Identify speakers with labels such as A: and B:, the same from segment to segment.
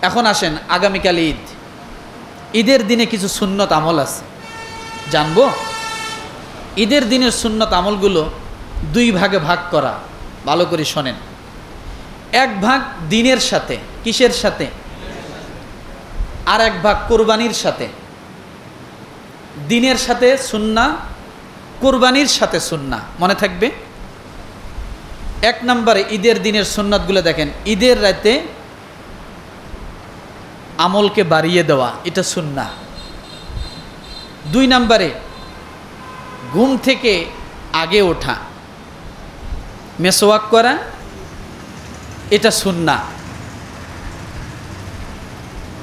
A: এখন আসেন আগামীকাল ঈদ, ঈদের দিনে কিছু সুন্নত আমল আছে, জানবো? ঈদের দিনের সুন্নত আমলগুলো দুই ভাগে ভাগ করা, ভালো করে শোনেন। এক ভাগ দিনের সাথে, কিসের সাথে? আর এক ভাগ কোরবানির সাথে। দিনের সাথে সুন্নাহ, কোরবানির সাথে সুন্নাহ, মনে থাকবে। এক নম্বরে ঈদের দিনের সুন্নাতগুলো দেখেন। ঈদের রাতে আমলকে বাড়িয়ে দেওয়া, এটা সুন্নাহ। দুই নম্বরে ঘুম থেকে আগে ওঠা, মেসওয়াক করা, এটা সুন্নাহ।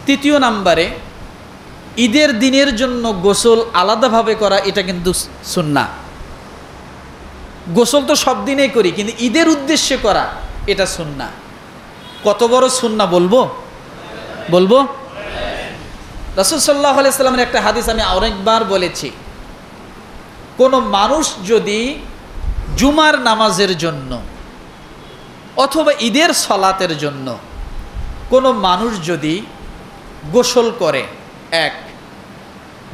A: তৃতীয় নম্বরে ঈদের দিনের জন্য গোসল আলাদাভাবে করা, এটা কিন্তু সুন্নাহ। গোসল তো সব দিনেই করি, কিন্তু ঈদের উদ্দেশ্যে করা এটা সুন্নাহ। কত বড় সুন্নাহ বলবো? রাসূল সাল্লাল্লাহু আলাইহি সাল্লামের একটা হাদিস আমি অনেকবার বলেছি, কোনো মানুষ যদি জুমার নামাজের জন্য অথবা ঈদের সালাতের জন্য কোনো মানুষ যদি গোসল করে, এক।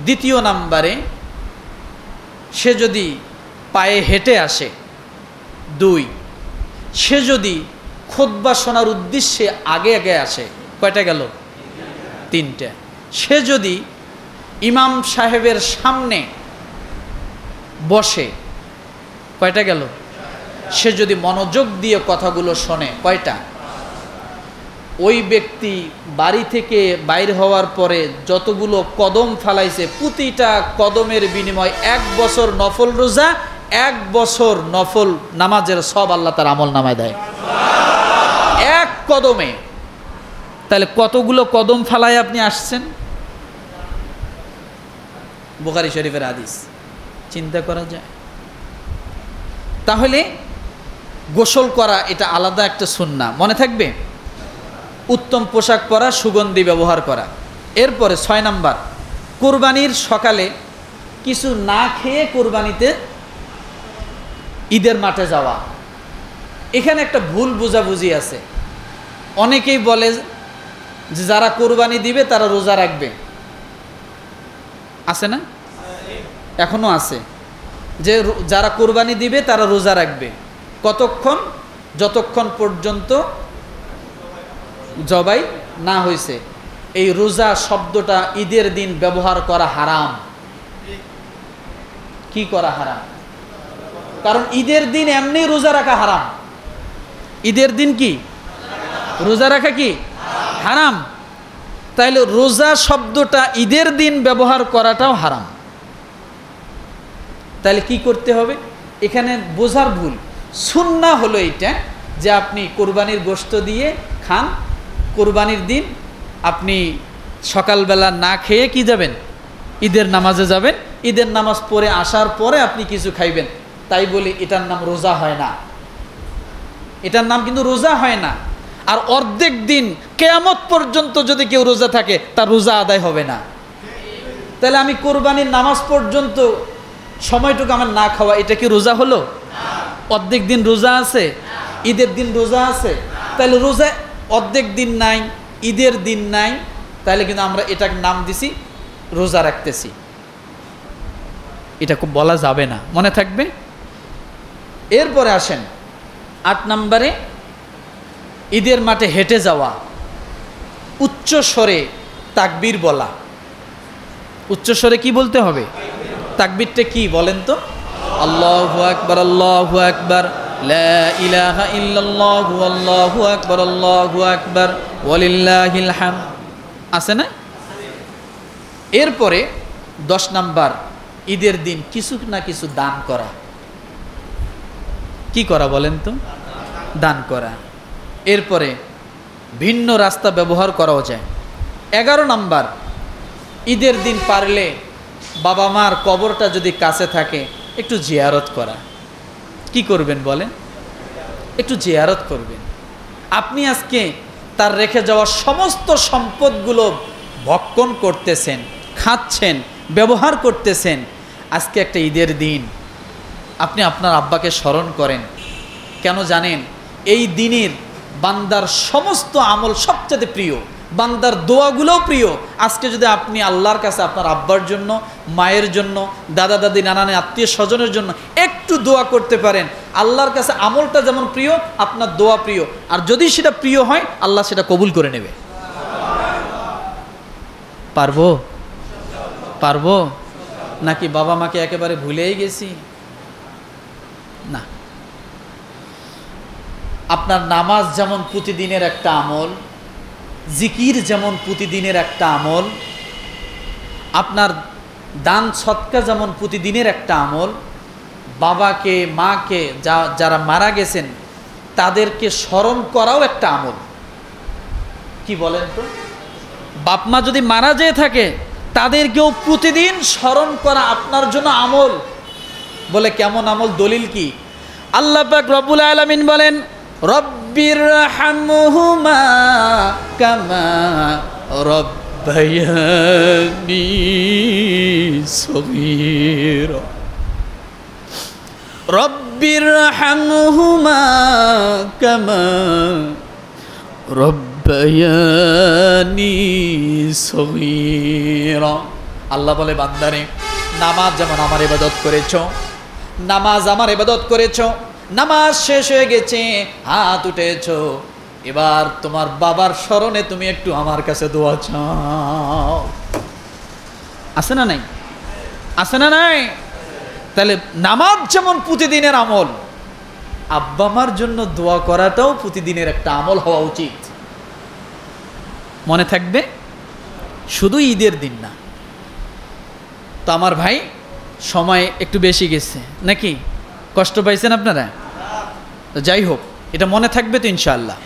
A: দ্বিতীয় নম্বরে সে যদি পায়ে হেঁটে আসে, দুই। সে যদি খুতবা শোনার উদ্দেশ্যে আগে আগে আসে, কয়টা গেল? তিনটা। সে যদি ইমাম সাহেবের সামনে বসে, কয়টা গেল? সে যদি মনোযোগ দিয়ে কথাগুলো শোনে, কয়টা? ওই ব্যক্তি বাড়ি থেকে বাইর হওয়ার পরে যতগুলো কদম ফালাইছে, প্রতিটা কদমের বিনিময় 1 বছর নফল রোজা, 1 বছর নফল নামাজের সব আল্লাহ তার আমল নামায় দেয় এক কদমে। তাহলে কতগুলো কদম ফালায় আপনি আসছেন? বুখারী শরীফের হাদিস, চিন্তা করা যায়। তাহলে গোসল করা এটা আলাদা একটা সুন্নাহ, মনে থাকবে। উত্তম পোশাক পরা, সুগন্ধি ব্যবহার করা। এরপরে 6 নাম্বার, কোরবানির সকালে কিছু না খেয়ে কোরবানিতে ঈদের মাঠে যাওয়া। এখানে একটা ভুল বোঝাবুঝি আছে। অনেকেই বলে যে যারা কোরবানি দিবে তারা রোজা রাখবে, আছে না? এখনো আছে যে যারা কোরবানি দিবে তারা রোজা রাখবে। কতক্ষণ? যতক্ষণ পর্যন্ত জবাই না হয়েছে। এই রোজা শব্দটা ঈদের দিন ব্যবহার করা হারাম। কি করা হারাম? কারণ ঈদের দিন এমনি রোজা রাখা হারাম। ঈদের দিন কি রোজা রাখা কি হারাম? তাইলে রোজা শব্দটা ঈদের দিন ব্যবহার করাটাও হারাম। তাহলে কি করতে হবে? এখানে বোঝার ভুল। সুন্নাহ হলো এইটা যে আপনি কোরবানির গোশত দিয়ে খান, কোরবানির দিন আপনি সকালবেলা না খেয়ে কি যাবেন? ঈদের নামাজে যাবেন। ঈদের নামাজ পড়ে আসার পরে আপনি কিছু খাইবেন, তাই বলি এটার নাম রোজা হয় না। এটার নাম কিন্তু রোজা হয় না। আর অর্ধেক দিন কিয়ামত পর্যন্ত যদি কেউ রোজা থাকে তার রোজা আদায় হবে না। তাহলে আমি কোরবানির নামাজ পর্যন্ত সময়টুকু আমার না খাওয়া, এটা কি রোজা হলো? অর্ধেক দিন রোজা আছে, ঈদের দিন রোজা আছে। তাহলে রোজা অর্ধেক দিন নাই, ঈদের দিন নাই, তাহলে কিন্তু আমরা এটার নাম দিছি রোজা রাখতেছি। এটা খুব বলা যাবে না, মনে থাকবে। এরপরে আসেন 8 নম্বরে, ঈদের মাঠে হেঁটে যাওয়া, উচ্চ স্বরে তাকবীর বলা। উচ্চ স্বরে কি বলতে হবে? তাকবীরটা কি বলেন তো? আল্লাহু আকবার, আল্লাহু আকবার, লা ইলাহা ইল্লাল্লাহু, আল্লাহু আকবার, আল্লাহু আকবার, ওয়ালিল্লাহিল হামদ, আছে না? এরপরে 10 নাম্বার, ঈদের দিন কিছু না কিছু দান করা। কি করা বলেন তো? দান করা। এরপরে ভিন্ন রাস্তা ব্যবহার করাও যায়। 11 নাম্বার, ঈদের দিন পারলে বাবা মার কবরটা যদি কাছে থাকে একটু জিয়ারত করা। কি করবেন বলেন? একটু জিয়ারত করবেন। আপনি আজকে তার রেখে যাওয়া সমস্ত সম্পদগুলো ভক্ষণ করতেছেন, খাচ্ছেন, ব্যবহার করতেছেন। আজকে একটা ঈদের দিন, আপনি আপনার আব্বাকে স্মরণ করেন। কেন জানেন? এই দিনের বান্দার সমস্ত আমল সবচেয়ে প্রিয়। বান্দার দোয়াগুলোও প্রিয়। আজকে যদি আপনি আল্লাহর কাছে আপনার আব্বার জন্য, মায়ের জন্য, দাদা দাদি, নানানে, আত্মীয় স্বজনের জন্য একটু দোয়া করতে পারেন, আল্লাহর কাছে আমলটা যেমন প্রিয়, আপনার দোয়া প্রিয়। আর যদি সেটা প্রিয় হয়, আল্লাহ সেটা কবুল করে নেবে। পারবো? পারবো নাকি বাবা মাকে একেবারে ভুলেই গেছি? না। আপনার নামাজ যেমন প্রতিদিনের একটা আমল, জিকির যেমন প্রতিদিনের একটা আমল, আপনার দান সৎকা যেমন প্রতিদিনের একটা আমল, বাবাকে মাকে যারা মারা গেছেন তাদেরকে স্মরণ করাও একটা আমল। কি বলেন তো? বাপ মা যদি মারা যেয়ে থাকে তাদেরকেও প্রতিদিন স্মরণ করা আপনার জন্য আমল। বলে কেমন আমল? দলিল কি? আল্লাহ পাক রব্বুল আলামিন বলেন, রব্বিরহামহুমা কামা রব্বায়ানি সগীরা। রব্বিরহামহুমা কামা রব্বায়ানি সগীরা। আল্লাহ বলে, বান্দারে, নামাজ যেমন আমার ইবাদত করেছো, নামাজ আমার ইবাদত করেছো, নামাজ শেষ হয়ে গেছে, হাত উঠেছো, এবার তোমার বাবার স্মরণে তুমি একটু আমার কাছে দোয়া চাও। আছে না নাই? আছে না নাই? তাহলে নামাজ যেমন প্রতিদিনের আমল, আব্বা মার জন্য দোয়া করাটাও প্রতিদিনের একটা আমল হওয়া উচিত। মনে থাকবে? শুধু ঈদের দিন না। তো আমার ভাই, সময় একটু বেশি গেছে নাকি? কষ্ট পাইছেন আপনারা? তো যাই হোক, এটা মনে থাকবে তো ইনশাআল্লাহ।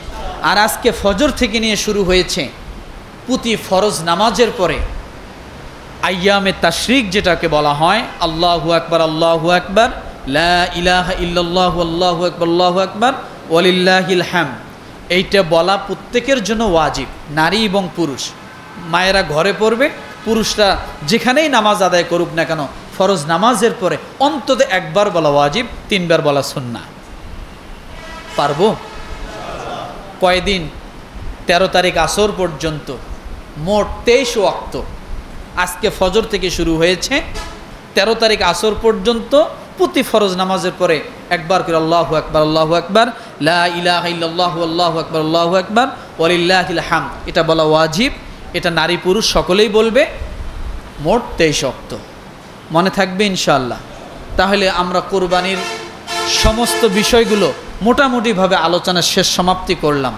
A: আর আজকে ফজর থেকে নিয়ে শুরু হয়েছে প্রতি ফরজ নামাজের পরে আইয়ামে তাশরিক, যেটাকে বলা হয় আল্লাহু আকবার, আল্লাহু আকবার, লা ইলাহা ইল্লাল্লাহু, আল্লাহু আকবার, আল্লাহু আকবার, ওয়ালিল্লাহিল হামদ। এইটা বলা প্রত্যেকের জন্য ওয়াজিব, নারী এবং পুরুষ। মায়েরা ঘরে পড়বে, পুরুষরা যেখানেই নামাজ আদায় করুক না কেন, ফরজ নামাজের পরে অন্তত একবার বলা ওয়াজিব, 3 বার বলা সুন্নাহ। পারবো? কয়দিন? 13 তারিখ আসর পর্যন্ত মোট 23 ওয়াক্ত। আজকে ফজর থেকে শুরু হয়েছে, 13 তারিখ আসর পর্যন্ত প্রতি ফরজ নামাজের পরে একবার করে আল্লাহু আকবার, আল্লাহু আকবার, লা ইলাহা ইল্লাল্লাহু, আল্লাহু আকবার, আল্লাহু আকবার, ওয়ালিল্লাহিল হামদ, এটা বলা ওয়াজিব। এটা নারী পুরুষ সকলেই বলবে। মোট 23 ওয়াক্ত। মনে থাকবে ইনশাআল্লাহ। তাহলে আমরা কোরবানির সমস্ত বিষয়গুলো মোটামুটিভাবে আলোচনার শেষ সমাপ্তি করলাম।